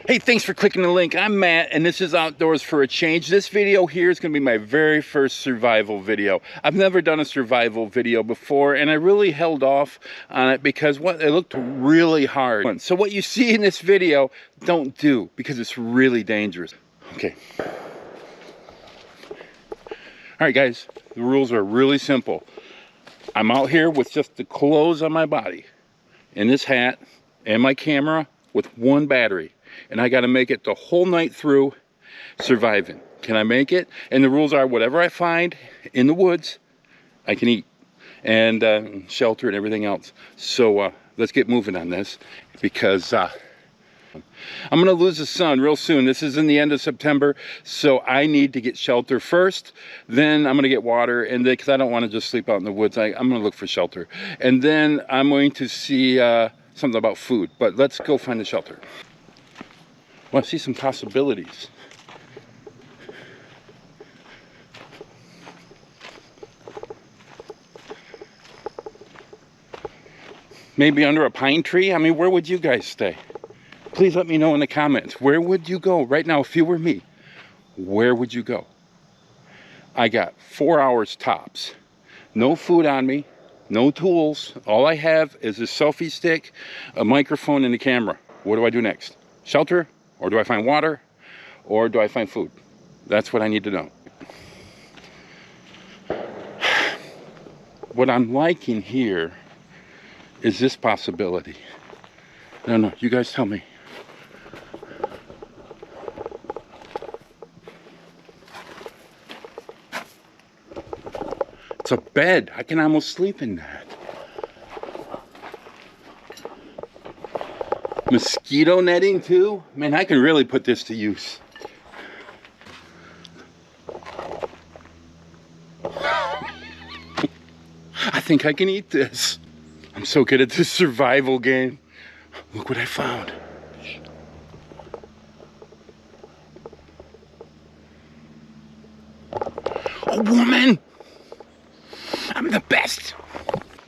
Hey, thanks for clicking the link. I'm Matt, and this is Outdoors for a Change. This video here is going to be my very first survival video. I've never done a survival video before, and I really held off on it because it looked really hard. So what you see in this video, don't do, because it's really dangerous. Okay. All right, guys, the rules are really simple. I'm out here with just the clothes on my body, and this hat, and my camera with one battery. And I got to make it the whole night through surviving. Can I make it? And the rules are whatever I find in the woods, I can eat. And shelter and everything else. So let's get moving on this because I'm going to lose the sun real soon. This is in the end of September. So I need to get shelter first. Then I'm going to get water. And because I don't want to just sleep out in the woods, I'm going to look for shelter. And then I'm going to see something about food. But let's go find the shelter. Well, I see some possibilities. Maybe under a pine tree? I mean, where would you guys stay? Please let me know in the comments. Where would you go? Right now, if you were me, where would you go? I got 4 hours tops. No food on me, no tools. All I have is a selfie stick, a microphone, and a camera. What do I do next? Shelter? Or do I find water? Or do I find food? That's what I need to know. What I'm liking here is this possibility. I don't know, you guys tell me. It's a bed. I can almost sleep in that. Mosquito netting too? Man, I can really put this to use. I think I can eat this. I'm so good at this survival game. Look what I found. A woman! I'm the best!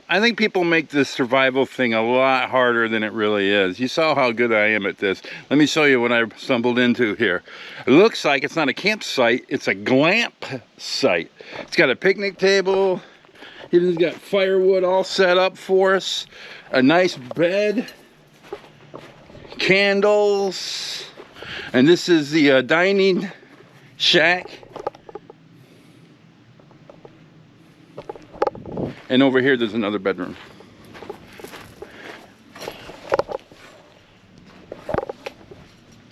I think people make this survival thing a lot harder than it really is. You saw how good I am at this. Let me show you what I stumbled into here. It looks like it's not a campsite, it's a glamp site. It's got a picnic table. It's got firewood all set up for us. A nice bed. Candles. And this is the dining shack. And over here, there's another bedroom.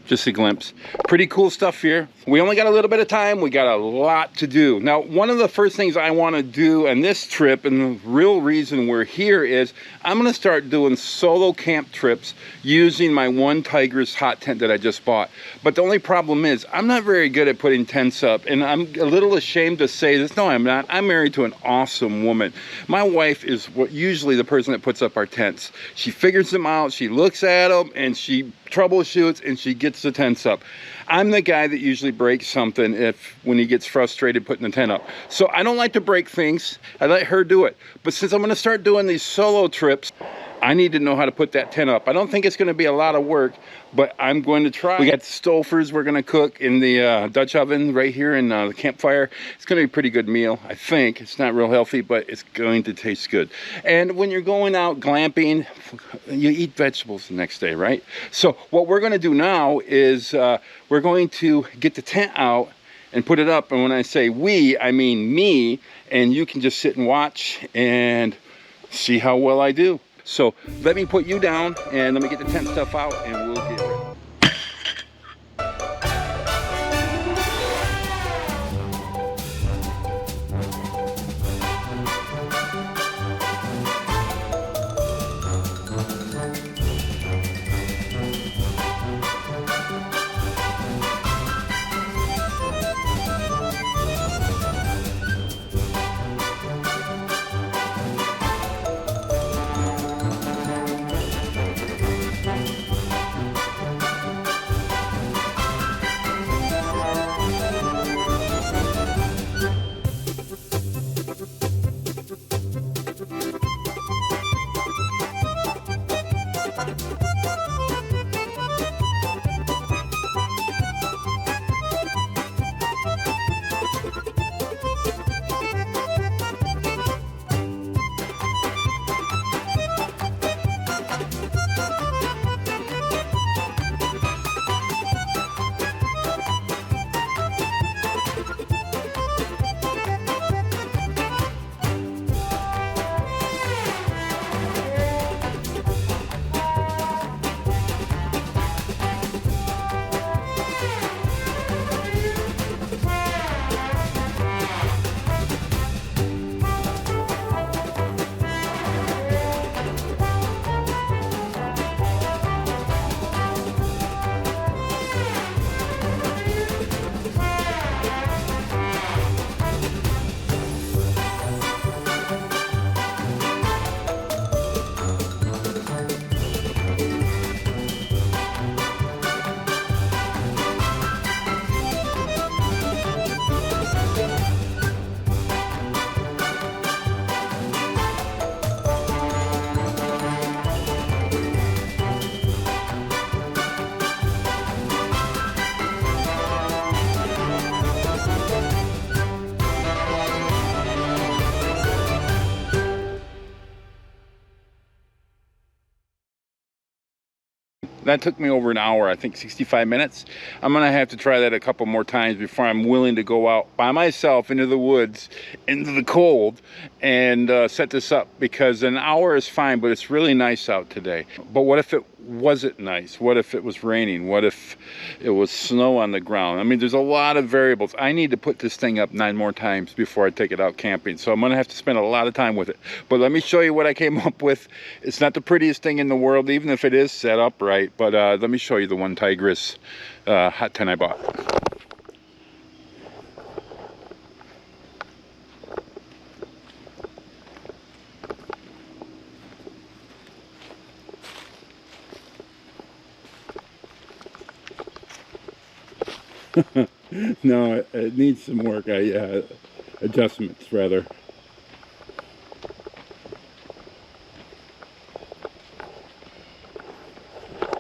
Just a glimpse. Pretty cool stuff here. We only got a little bit of time. We got a lot to do. Now, one of the first things I want to do on this trip, and the real reason we're here is, I'm going to start doing solo camp trips using my OneTigris hot tent that I just bought. But the only problem is, I'm not very good at putting tents up, and I'm a little ashamed to say this. No, I'm not. I'm married to an awesome woman. My wife is usually the person that puts up our tents. She figures them out, she looks at them, and she troubleshoots, and she gets the tents up. I'm the guy that usually breaks something when he gets frustrated putting the tent up. So I don't like to break things. I let her do it. But since I'm going to start doing these solo trips, I need to know how to put that tent up. I don't think it's going to be a lot of work, but I'm going to try. We got the stofers we're going to cook in the Dutch oven right here in the campfire. It's going to be a pretty good meal, I think. It's not real healthy, but it's going to taste good. And when you're going out glamping, you eat vegetables the next day, right? So what we're going to do now is we're going to get the tent out and put it up. And when I say we, I mean me. And you can just sit and watch and see how well I do. So let me put you down and let me get the tent stuff out and we'll get ready. That took me over an hour, I think 65 minutes. I'm gonna have to try that a couple more times before I'm willing to go out by myself into the woods, into the cold, and set this up, because an hour is fine, but it's really nice out today. But what if it wasn't nice? What if it was raining? What if it was snow on the ground? I mean, there's a lot of variables. I need to put this thing up 9 more times before I take it out camping, so I'm gonna have to spend a lot of time with it. But let me show you what I came up with. It's not the prettiest thing in the world, even if it is set up right, but let me show you the OneTigris hot tent I bought. No, it needs some work. Adjustments rather.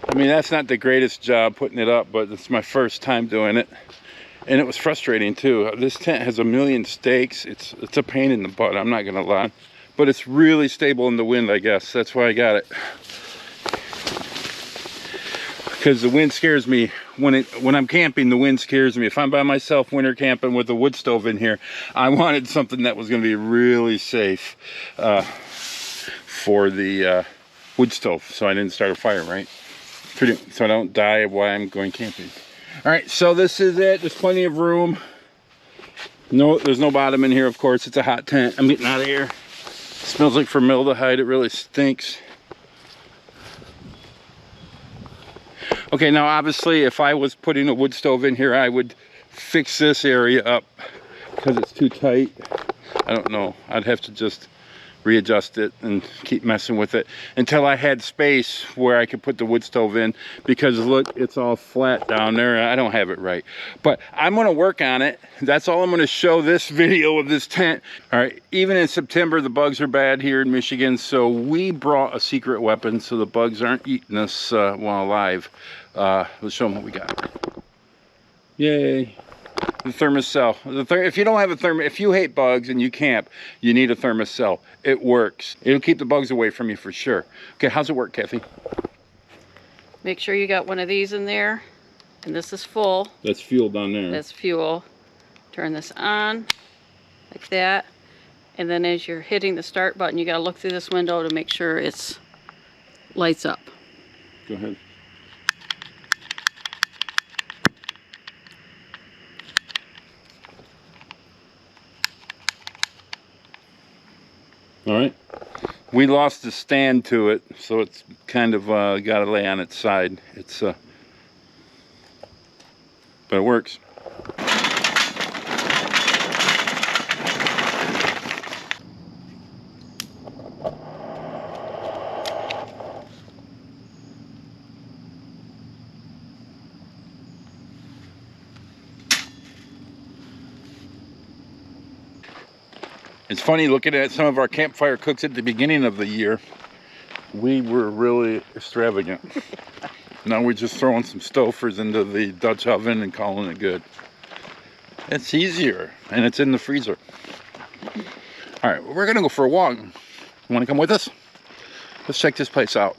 I mean, that's not the greatest job putting it up, but it's my first time doing it, and it was frustrating too. This tent has a million stakes. It's a pain in the butt, I'm not gonna lie, but it's really stable in the wind, I guess. That's why I got it, because the wind scares me. When I'm camping, the wind scares me. If I'm by myself winter camping with a wood stove in here, I wanted something that was going to be really safe for the wood stove, so I didn't start a fire, right? So I don't die while I'm going camping. All right, so this is it. There's plenty of room. No, there's no bottom in here, of course. It's a hot tent. I'm getting out of here. It smells like formaldehyde. It really stinks. Okay, now obviously if I was putting a wood stove in here, I would fix this area up because it's too tight. I don't know. I'd have to just readjust it and keep messing with it until I had space where I could put the wood stove in, because look, it's all flat down there. I don't have it right, but I'm going to work on it. That's all I'm going to show this video of this tent. All right, even in September, the bugs are bad here in Michigan, so we brought a secret weapon so the bugs aren't eating us while alive. Let's show them what we got. Yay. The thermocell. If you don't have a if you hate bugs and you camp, you need a thermocell. It works. It'll keep the bugs away from you for sure. Okay, how's it work, Kathy? Make sure you got one of these in there, and this is full. That's fuel down there. That's fuel. Turn this on like that, and then as you're hitting the start button, you got to look through this window to make sure it's lights up. Go ahead. All right, we lost the stand to it, so it's kind of got to lay on its side. It's but it works. It's funny looking at some of our campfire cooks at the beginning of the year. We were really extravagant. Now we're just throwing some stofers into the Dutch oven and calling it good. It's easier, and it's in the freezer. All right, we're gonna go for a walk. You wanna come with us? Let's check this place out.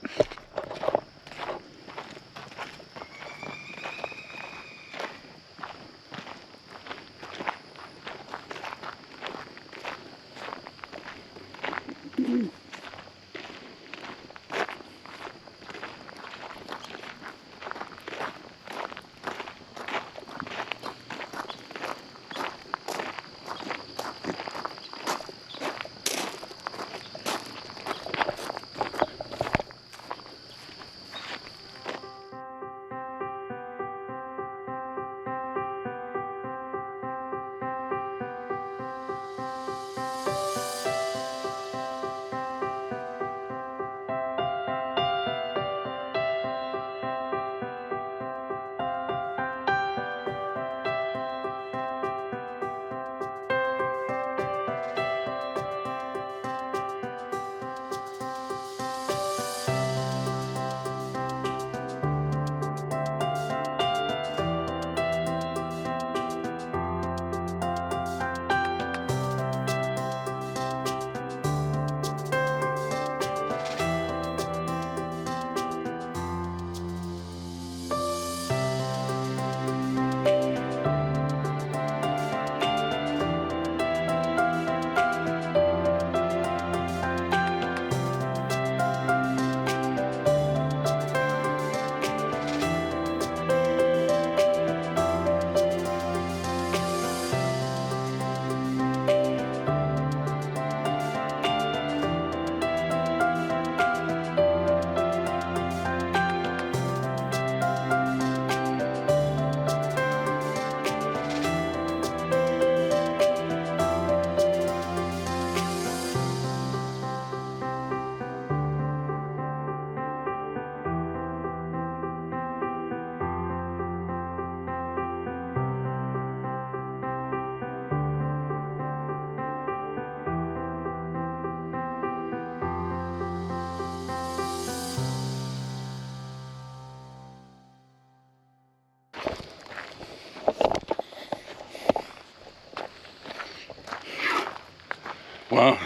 Wow.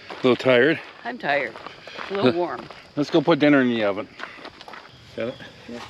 A little tired. I'm tired. A little warm. Let's go put dinner in the oven. Got it? Yeah.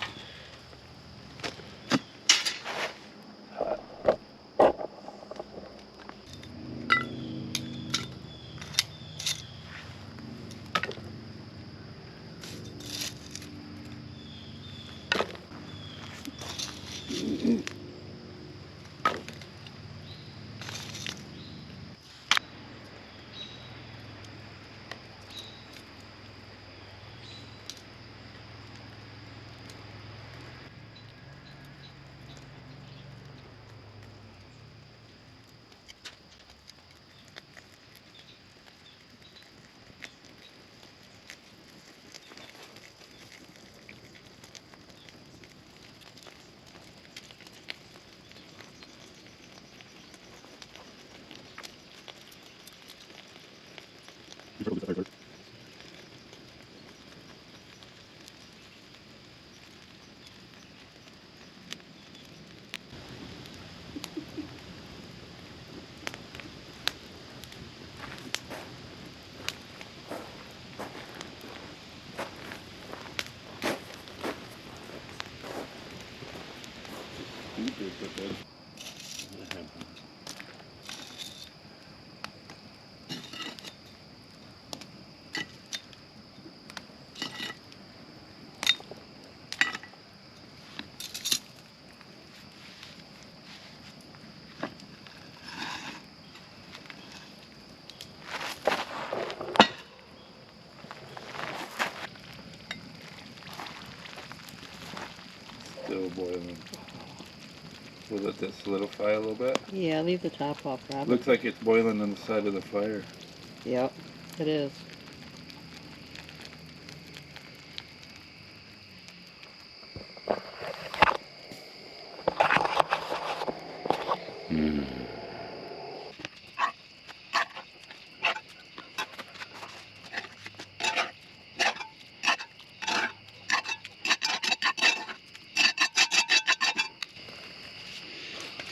Still boiling. Will let that solidify a little bit? Yeah, leave the top off, Rob. Looks like it's boiling on the side of the fire. Yep, it is.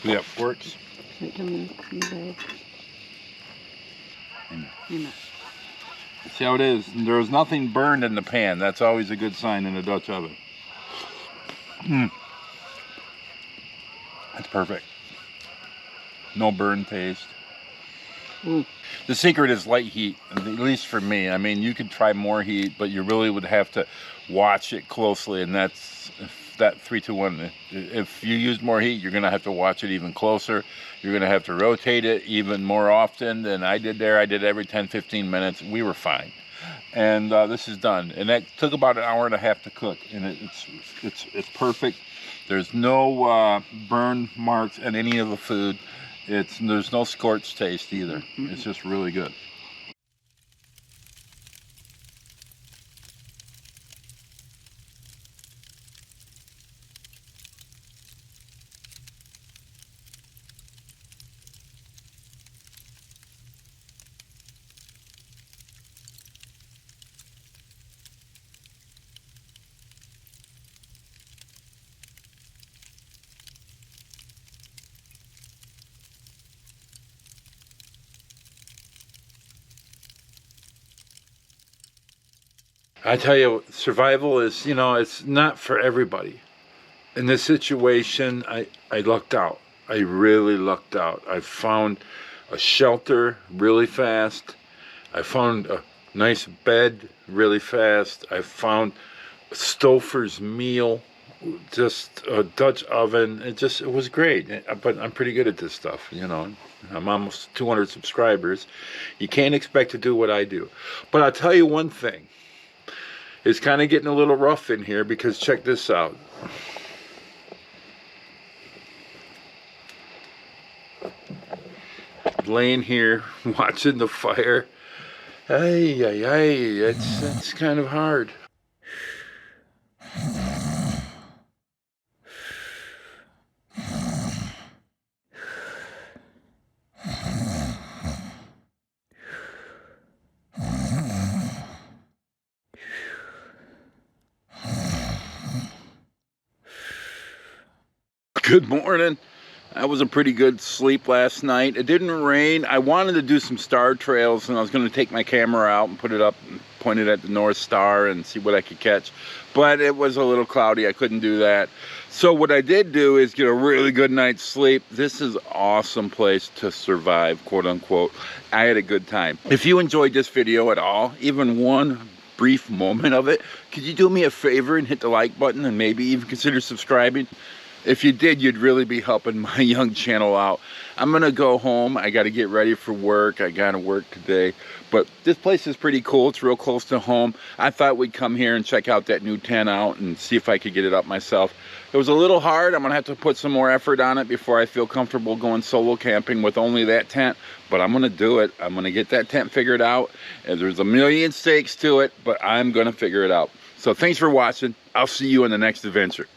Yep, works. Right down in the bag. Amen. See how it is? There was nothing burned in the pan. That's always a good sign in a Dutch oven. That's perfect. No burn taste. Mm. The secret is light heat, at least for me. I mean, you could try more heat, but you really would have to watch it closely, and that's that 3, 2, 1. If you use more heat, you're gonna have to watch it even closer. You're gonna have to rotate it even more often than I did there. I did every 10, 15 minutes. We were fine. And this is done. And that took about an hour and a half to cook, and it's perfect. There's no burn marks on any of the food. There's no scorched taste either. It's just really good. I tell you, survival is, it's not for everybody. In this situation, I lucked out. I really lucked out. I found a shelter really fast. I found a nice bed really fast. I found Stouffer's meal, just a Dutch oven. It was great. But I'm pretty good at this stuff, I'm almost 200 subscribers. You can't expect to do what I do. But I'll tell you one thing. It's kind of getting a little rough in here because check this out. Laying here watching the fire. It's kind of hard. Good morning. That was a pretty good sleep last night. It didn't rain. I wanted to do some star trails, and I was going to take my camera out and put it up and point it at the North Star and see what I could catch. But it was a little cloudy. I couldn't do that. So what I did do is get a really good night's sleep. This is an awesome place to survive, quote unquote. I had a good time. If you enjoyed this video at all, even one brief moment of it, could you do me a favor and hit the like button and maybe even consider subscribing? If you did, you'd really be helping my young channel out. I'm gonna go home. I gotta get ready for work. I gotta work today. But this place is pretty cool. It's real close to home. I thought we'd come here and check out that new tent out and see if I could get it up myself. It was a little hard. I'm gonna have to put some more effort on it before I feel comfortable going solo camping with only that tent. But I'm gonna do it. I'm gonna get that tent figured out. And there's a million stakes to it, but I'm gonna figure it out. So thanks for watching. I'll see you in the next adventure.